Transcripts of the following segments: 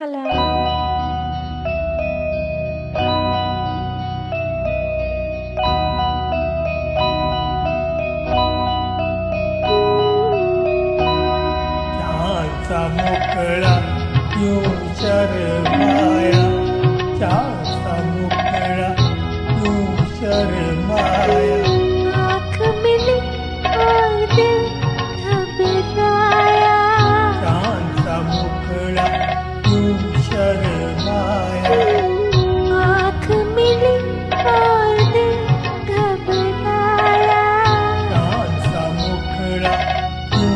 Hello. चहाचा मोकळा येऊ शरमाया, चहाचा मोकळा येऊ शरमाया. आँख मिली और दिल घबराया. चहाचा मोकळा येऊ शरमाया. आँख मिली और दिल घबराया. चहाचा मोकळा येऊ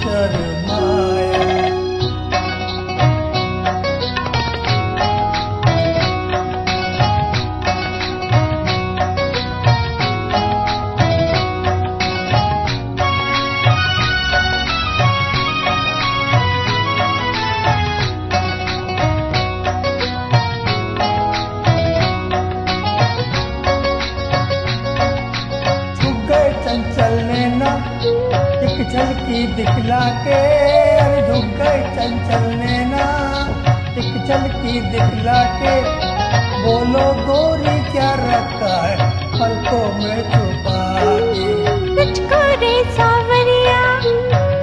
शरमाया. चंचल नैना एक झलकी दिखला के, अरे झुक गए चंचल नैना एक झलकी दिखला के. बोलो गोरी क्या रखा है पलकों में छुपा के. तुझको रे सावरिया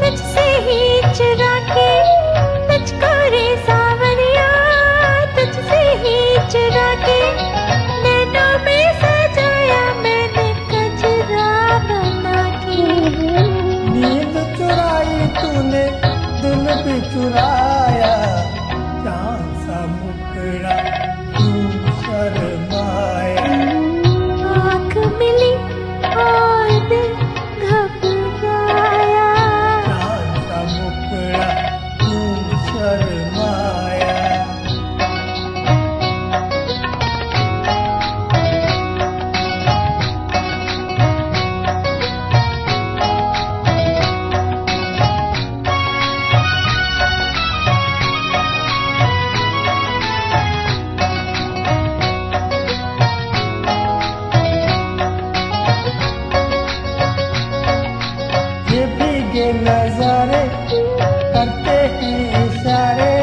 तुझसे ही चुरा के. तुझको रे सावरिया तुझसे ही चुरा के. नैनों में सजाया मैंने कजरा बना के. नींद चुराई तूने दिल भी चुराया. चांद सा मुखड़ा तू शर्माया. आँख मिली और दिल घबराया. चांद सा मुखड़ा तू शर्माया. ये भीगे नजारे करते हैं इशारे,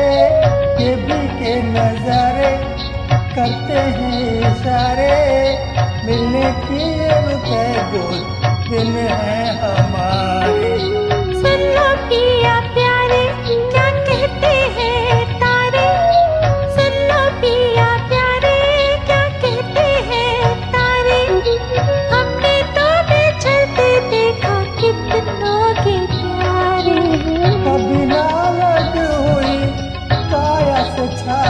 ये भीगे नजारे करते हैं इशारे. मिलने की रुके गोल दिन है हमारे. सुन लो पिया प्यारे क्या कहते हैं तारे. सुन लो पिया प्यारे क्या कहते हैं तारे. हमने तो बिछड़ते देखा कितनों के प्यारे. कभी ना लग हुई काया से छा